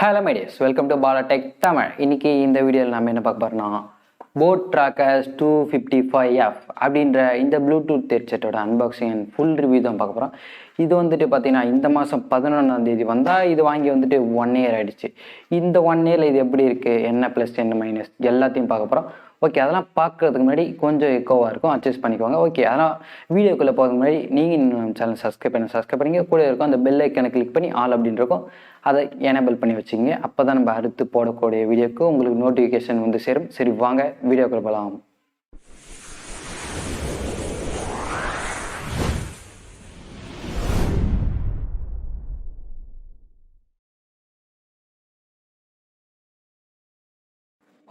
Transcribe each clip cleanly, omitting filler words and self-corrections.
Hello my dears, welcome to Bala tech Tamil. இன்னைக்கு இந்த வீடியோவில் நம்ம என்ன பார்க்க போறோம்னா போட் ரockerz 255F அப்படின்ற இந்த ப்ளூடூத் ஹெட்செட்டோட அன்பாக்சிங் அண்ட் ஃபுல் ரிவ்யூ தான் பார்க்க போகிறோம். இது வந்துட்டு பார்த்தீங்கன்னா இந்த மாதம் 11ஆம் தேதி வந்தால் இது வாங்கி வந்துட்டு 1 இயர் ஆகிடுச்சு. இந்த 1 இயரில் இது எப்படி இருக்குது, என்ன ப்ளஸ் என்ன மைனஸ் எல்லாத்தையும் பார்க்க போகிறோம். ஓகே, அதெல்லாம் பார்க்குறதுக்கு முன்னாடி கொஞ்சம் எக்கோவாக இருக்கும், அட்ஜஸ்ட் பண்ணிக்கோங்க. ஓகே, அதெல்லாம் வீடியோக்குள்ளே போகிறதுக்கு முன்னாடி நீங்கள் இன்னும் சேனல் சப்ஸ்கிரைப் பண்ணிங்க கூட இருக்கும் அந்த பெல் ஐக்கனை கிளிக் பண்ணி ஆல் அப்படின்னு இருக்கும், அதை எனேபிள் பண்ணி வச்சுங்க. அப்போ தான் நம்ம அடுத்து போடக்கூடிய வீடியோக்கு உங்களுக்கு நோட்டிஃபிகேஷன் வந்து சேரும். சரி, வாங்க வீடியோக்குள்ள போகலாம்.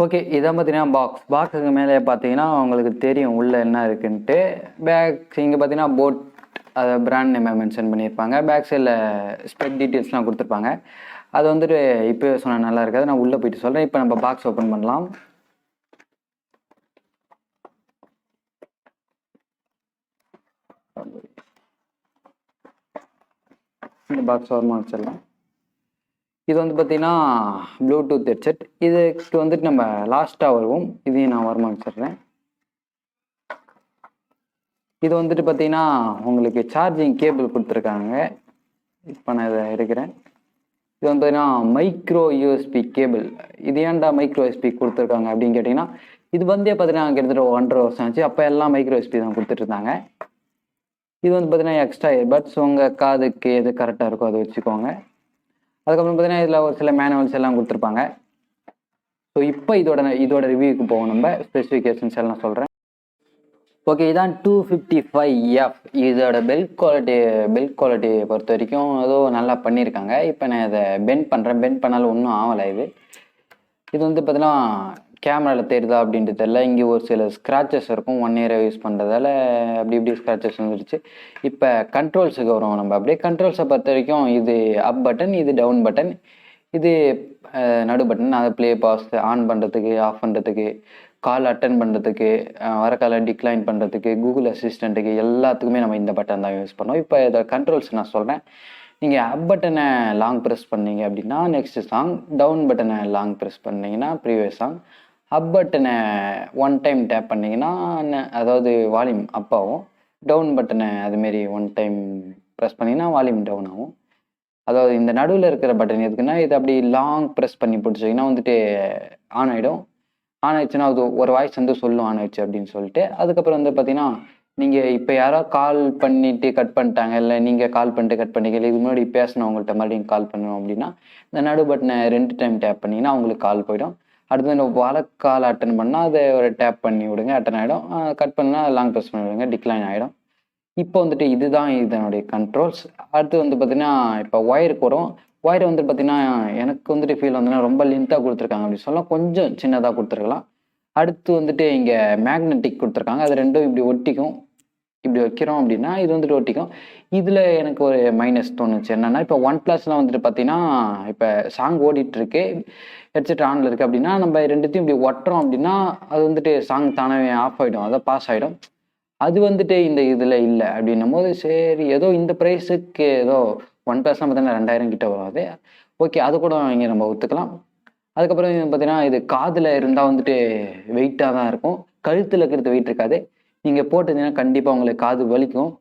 ஓகே, இதை பார்த்தீங்கன்னா பாக்ஸுக்கு மேலே பார்த்தீங்கன்னா உங்களுக்கு தெரியும் உள்ளே என்ன இருக்குன்ட்டு. பேக் இங்கே பார்த்தீங்கன்னா போட் அதை பிராண்ட் நேமை மென்ஷன் பண்ணியிருப்பாங்க. பேக் சைடில் ஸ்பெக் டீட்டெயில்ஸ்லாம் கொடுத்துருப்பாங்க. அது வந்துட்டு இப்போ சொன்னால் நல்லா இருக்காது, நான் உள்ளே போயிட்டு சொல்கிறேன். இப்போ நம்ம பாக்ஸ் ஓப்பன் பண்ணலாம். இந்த பாக்ஸ் ஓரமாக வச்சிடலாம். இது வந்து பார்த்தீங்கன்னா ப்ளூடூத் ஹெட்செட். இதுக்கு வந்துட்டு நம்ம லாஸ்ட்டாக வருவோம். இதையும் நான் ஓரமாக வச்சிடுறேன். இது வந்துட்டு பார்த்தீங்கன்னா உங்களுக்கு சார்ஜிங் கேபிள் கொடுத்துருக்காங்க. இப்போ நான் இதை எடுக்கிறேன். இது வந்து பார்த்தீங்கன்னா மைக்ரோ யூஎஸ்பி கேபிள். இது ஏன்டா மைக்ரோ யூஎஸ்பி கொடுத்துருக்காங்க அப்படின்னு கேட்டிங்கன்னா, இது வந்து பார்த்தீங்கன்னா கிட்டத்தட்ட 1.5 வருஷம் ஆச்சு. அப்போ எல்லாம் மைக்ரோ யூஎஸ்பி தான் கொடுத்துட்டு இருந்தாங்க. இது வந்து பார்த்தீங்கன்னா எக்ஸ்ட்ரா இயர்பட்ஸ், உங்கள் காதுக்கு எது கரெக்டாக இருக்கோ அதை வச்சுக்கோங்க. அதுக்கப்புறம் பார்த்தீங்கன்னா இதில் ஒரு சில மேனுவல்ஸ் எல்லாம் கொடுத்துருப்பாங்க. ஸோ இப்போ இதோட ரிவ்யூக்கு போவோம். நம்ம ஸ்பெசிஃபிகேஷன்ஸ் எல்லாம் சொல்கிறேன். ஓகே, இதான் 255F. இதோட பில்ட் குவாலிட்டி பொறுத்த வரைக்கும் ஏதோ நல்லா பண்ணியிருக்காங்க. இப்போ நான் இதை பெண்ட் பண்ணாலும் ஒன்றும் ஆகலை. இது வந்து பார்த்தீங்கன்னா கேமராவில் தெரியுதா அப்படின்ட்டு தெரியல. இங்கே ஒரு சில ஸ்க்ராச்சஸ் இருக்கும், 1 இயரை யூஸ் பண்ணுறதால அப்படி இப்படி ஸ்க்ராச்சஸ் வந்துடுச்சு. இப்போ கண்ட்ரோல்ஸுக்கு வரும். நம்ம அப்படியே கண்ட்ரோல்ஸை பொறுத்த வரைக்கும் இது அப் பட்டன், இது டவுன் பட்டன், இது நடு பட்டன். அதை ப்ளே பாஸ் ஆன் பண்ணுறதுக்கு, ஆஃப் பண்ணுறதுக்கு, கால் அட்டன் பண்ணுறதுக்கு, வர காலை டிக்ளைன் பண்ணுறதுக்கு, கூகுள் அசிஸ்டண்ட்டுக்கு எல்லாத்துக்குமே நம்ம இந்த பட்டன் தான் யூஸ் பண்ணோம். இப்போ இதை கண்ட்ரோல்ஸ் நான் சொல்கிறேன். நீங்கள் அப் பட்டனை லாங் ப்ரெஸ் பண்ணீங்க அப்படின்னா நெக்ஸ்ட் சாங், டவுன் பட்டனை லாங் ப்ரெஸ் பண்ணிங்கன்னா ப்ரீவியஸ் சாங், அப் பட்டனை 1 டைம் டேப் பண்ணிங்கன்னா அதாவது வால்யூம் அப் ஆகும், டவுன் பட்டனை அதுமாரி 1 டைம் ப்ரெஸ் பண்ணிங்கன்னா வால்யூம் டவுன் ஆகும். அதாவது இந்த நடுவில் இருக்கிற பட்டன் எதுக்குன்னா, இது அப்படி லாங் ப்ரெஸ் பண்ணி பிடிச்சிங்கன்னா வந்துட்டு ஆன் ஆகிடும். ஆன் ஆயிடுச்சுன்னா அது ஒரு வாய்ஸ் வந்து சொல்லும் ஆன் ஆயிடுச்சு அப்படின்னு சொல்லிட்டு. அதுக்கப்புறம் வந்து பார்த்தீங்கன்னா நீங்கள் இப்போ யாரோ கால் பண்ணிட்டு கட் பண்ணிட்டாங்க, இல்லை நீங்கள் கால் பண்ணிட்டு கட் பண்ணிக்க, இல்லை இது முன்னாடி பேசணவங்கள்ட்ட மறுபடியும் கால் பண்ணணும் அப்படின்னா இந்த நடு பட்டனை 2 டைம் டேப் பண்ணிங்கன்னா அவங்களுக்கு கால் போயிடும். அடுத்து இந்த கால் அட்டன் பண்ணால் அதை ஒரு டேப் பண்ணி விடுங்க, அட்டன் ஆகிடும். கட் பண்ணால் லாங் ப்ரெஸ் பண்ணி விடுங்க, டிக்ளைன் ஆகிடும். இப்போ வந்துட்டு இதுதான் இதனுடைய கண்ட்ரோல்ஸ். அடுத்து வந்து பார்த்தீங்கன்னா இப்போ ஒயருக்கு வரும். ஒயர் வந்து பார்த்தீங்கன்னா எனக்கு வந்துட்டு ஃபீல் வந்துன்னா ரொம்ப லென்த்தாக கொடுத்துருக்காங்க அப்படின்னு சொல்லலாம், கொஞ்சம் சின்னதாக கொடுத்துருக்கலாம். அடுத்து வந்துட்டு இங்கே மேக்னெட்டிக் கொடுத்துருக்காங்க. அது ரெண்டும் இப்படி ஒட்டிக்கும். இப்படி வைக்கிறோம் அப்படின்னா இது வந்துட்டு ஒட்டிக்கும். இதில் எனக்கு ஒரு மைனஸ் தோணுச்சு. என்னென்னா இப்போ OnePlusலாம் வந்துட்டு பார்த்தீங்கன்னா இப்போ சாங் ஓடிட்டுருக்கு, ஹெட்செட் ஆனில் இருக்குது அப்படின்னா நம்ம ரெண்டுத்தையும் இப்படி ஒட்டுறோம் அப்படின்னா அது வந்துட்டு சாங் தானே ஆஃப் ஆகிடும், அதை பாஸ் ஆகிடும். அது வந்துட்டு இந்த இதில் இல்லை அப்படின்னும் போது சரி, ஏதோ இந்த ப்ரைஸுக்கு ஏதோ OnePlusலாம் பார்த்தீங்கன்னா 2000 கிட்ட வரும். அது ஓகே, அது கூட இங்கே நம்ம ஒத்துக்கலாம். அதுக்கப்புறம் பார்த்தீங்கன்னா இது காதில் இருந்தால் வந்துட்டு வெயிட்டாக தான் இருக்கும், கழுத்தில் இருக்கிறது வெயிட் இருக்காது. நீங்கள் போட்டீங்கன்னா கண்டிப்பாக உங்களுக்கு காது வலிக்கும்.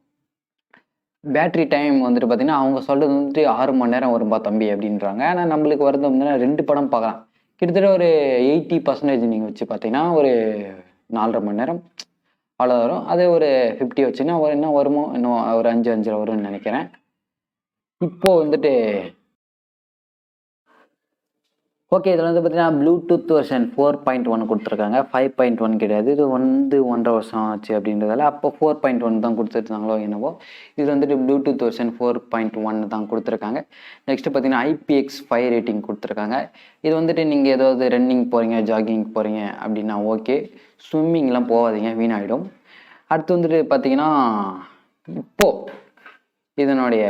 பேட்ரி டைம் வந்துட்டு பார்த்தீங்கன்னா அவங்க சொல்கிறது வந்துட்டு 6 மணி நேரம் வரும்பா தம்பி அப்படின்றாங்க. ஆனால் நம்மளுக்கு வருது அப்படின்னா 2 படம் பார்க்கலாம். கிட்டத்தட்ட ஒரு 80% நீங்கள் வச்சு பார்த்தீங்கன்னா ஒரு 4.5 மணி நேரம் அவ்வளோ வரும். அதே ஒரு 50 வச்சுன்னா இன்னும் வருமோ, இன்னும் ஒரு 5 வரும்னு நினைக்கிறேன். இப்போது வந்துட்டு ஓகே, இதில் வந்து பார்த்தீங்கன்னா ப்ளூடூத் வெர்ஷன் 4.1 கொடுத்துருக்காங்க, 5.1 கிடையாது. இது வந்து 1.5 வருஷம் ஆச்சு அப்படின்றதால அப்போ 4.1 தான் கொடுத்துருந்தாங்களோ என்னவோ. இது வந்துட்டு ப்ளூடூத் வெர்ஷன் 4.1 தான் கொடுத்துருக்காங்க. நெக்ஸ்ட்டு பார்த்தீங்கன்னா IPX5 ரேட்டிங் கொடுத்துருக்காங்க. இது வந்துட்டு நீங்கள் ஏதாவது ரன்னிங் போகிறீங்க, ஜாகிங் போகிறீங்க அப்படின்னா ஓகே, ஸ்விம்மிங்லாம் போகாதீங்க, வீணாகிடும். அடுத்து வந்துட்டு பார்த்தீங்கன்னா இப்போது இதனுடைய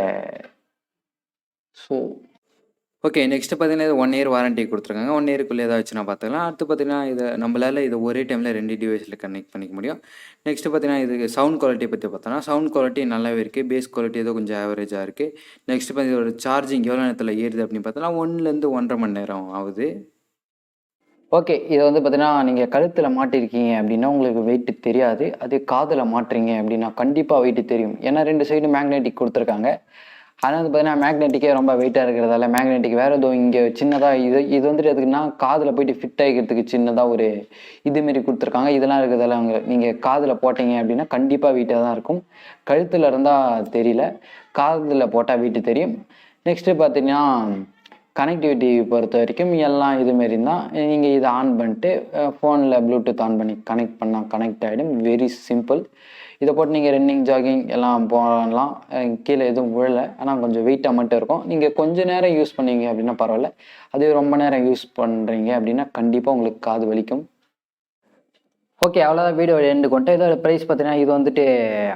ஓகே. நெக்ஸ்ட்டு பார்த்தீங்கன்னா, இது 1 இயர் வாரண்டி குடுத்துருக்காங்க. 1 இயர்க்குள்ள ஏதாச்சுன்னா பார்த்துக்கலாம். அடுத்து பார்த்தீங்கன்னா, நம்மளால இத ஒரே டைம்ல 2 டிவைஸ்ல கனெக்ட் பண்ணிக்க முடியும். நெக்ஸ்ட்டு பார்த்தீங்கன்னா, இதுக்கு சவுண்ட் குவாலிட்டிய பத்தி பார்த்தோம்னா, சவுண்ட் குவாலிட்டி நல்லாவே இருக்கு. பேஸ் குவாலிட்டி ஏதோ கொஞ்சம் ஆவரேஜா இருக்கு. நெக்ஸ்ட்டு பார்த்தீங்கன்னா, இதோட சார்ஜிங் எவ்வளோ நேரத்தில ஏறுது அப்படின்னு பார்த்தோம்னா, 1லேருந்து 1 1/2 மணி நேரம் ஆகுது. ஓகே. இத பார்த்தீங்கன்னா, நீங்க கழுத்தில மாட்டியிருக்கீங்க அப்படின்னா, உங்களுக்கு வெயிட் தெரியாது. அதே காதுல மாட்றீங்க அப்படின்னா, கண்டிப்பா வெயிட் தெரியும். ஏன்னா 2 சைடும் மேக்னெட்டிக் குடுத்துருக்காங்க. அதனால பார்த்தீங்கன்னா, மேக்னெட்டிக்கே ரொம்ப வெயிட்டா இருக்கிறதால, மேக்னெட்டிக் வேற ஏதோ இங்க சின்னதா இது எதுக்குன்னா, காதுல போயிட்டு ஃபிட் ஆகிக்கிறதுக்கு சின்னதா ஒரு இது மாரி குடுத்துருக்காங்க. இதெல்லாம் இருக்கிறதால நீங்க காதுல போட்டீங்க அப்படின்னா, கண்டிப்பா வெயிட்டா தான் இருக்கும். கழுத்துல இருந்தா தெரியல. காதுல போட்டா வெயிட் தெரியும். நெக்ஸ்ட்டு பார்த்தீங்கன்னா, கனெக்டிவிட்டி பொறுத்த வரைக்கும் எல்லாம் இது மாரி தான். நீங்க இத ஆன் பண்ணிட்டு ஃபோன்ல ப்ளூடூத் ஆன் பண்ணி கனெக்ட் பண்ணா கனெக்ட் ஆயிடும். Very simple. இத போட்டு நீங்க ரன்னிங், ஜாகிங் எல்லாம் போடலாம். கீழ எதுவும் விழல. ஆனா கொஞ்சம் வெயிட்டா மட்டும் இருக்கும். நீங்க கொஞ்ச நேரம் யூஸ் பண்ணீங்க அப்படின்னா பரவால்ல. அதுவே ரொம்ப நேரம் யூஸ் பண்றீங்க அப்படின்னா, கண்டிப்பா உங்களுக்கு காது வலிக்கும். ஓகே. அவ்வளோதான் வீடியோ எண்டுக்கு வந்துட்டோம். இதோட பிரைஸ் பார்த்தீங்கன்னா, இது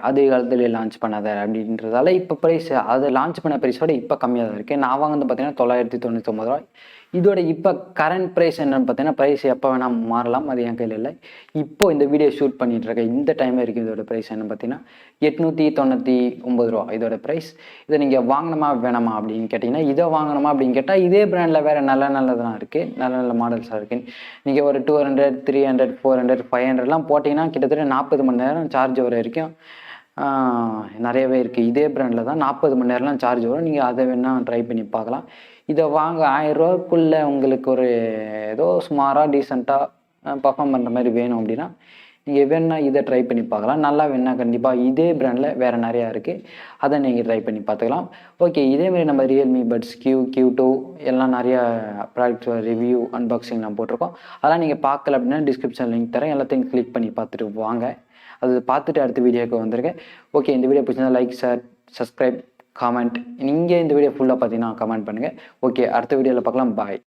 அதிக காலத்திலேயே லான்ச் பண்ணாத அப்படின்றதால, இப்போ பிரைஸ் அது லான்ச் பண்ண பிரைஸோட இப்போ கம்மியா தான் இருக்கு. நான் வாங்குனது பார்த்தீங்கன்னா, ரூ. 999. இதோட இப்போ கரண்ட் பிரைஸ் என்னன்னு பார்த்தீங்கன்னா, பிரைஸ் எப்போ வேணா மாறலாம். அது என் கையில இல்ல. இப்போ இந்த வீடியோ ஷூட் பண்ணிட்டு இருக்கேன். இந்த டைம் வரைக்கும் இதோட பிரைஸ் என்னன்னு பார்த்தீங்கன்னா, ரூ. 899 இதோட பிரைஸ். இத நீங்க வாங்கணுமா வேணாமா அப்படின்னு கேட்டீங்கன்னா, இத வாங்கணுமா அப்படின்னு கேட்டா, இதே பிராண்ட்ல வேற நல்லதெல்லாம் இருக்கு. நல்ல மாடல்ஸா இருக்கு. நீங்க ஒரு 200, 300, 400, 500லாம் போட்டீங்கன்னா, கிட்டத்தட்ட 40 மணி நேரம் சார்ஜ் வர வரைக்கும் நெறையவே இருக்கு. இதே பிராண்ட்ல தான் 40 மணி நேரம்லாம் சார்ஜ் வரும். நீங்க அத வேணா ட்ரை பண்ணி பார்க்கலாம். இத வாங்க ரூ. 1000க்குள்ள உங்களுக்கு ஒரு ஏதோ சுமாரா டீசென்ட்டா பெர்ஃபார்ம் பண்ற மாரி வேணும் அப்படின்னா, நீங்க வேணுனா இத ட்ரை பண்ணி பார்க்கலாம். நல்லா வேணுனா கண்டிப்பா இதே பிராண்ட்ல வேற நெறையா இருக்கு. அத நீங்க ட்ரை பண்ணி பார்த்துக்கலாம். ஓகே. இதே மாரி நம்ம Realme Buds Q2 எல்லாம் நெறையா ப்ராடக்ட் ரிவ்யூ, அன்பாக்சிங்லாம் போட்டிருக்கோம். அதெல்லாம் நீங்க பார்க்கல அப்படின்னா டிஸ்கிரிப்ஷன் லிங்க் தரேன். எல்லாத்தையும் கிளிக் பண்ணி பார்த்துட்டு வாங்க. அது பார்த்துட்டு அடுத்த வீடியோக்கு வந்துருங்க. ஓகே. இந்த வீடியோ பிடிச்சிருந்தா லைக், ஷேர், சப்ஸ்கிரைப், காமெண்ட். நீங்க இந்த வீடியோ ஃபுல்லா பார்த்தீங்கன்னா கமெண்ட் பண்ணுங்க. ஓகே. அடுத்த வீடியோல பார்க்கலாம். பாய்.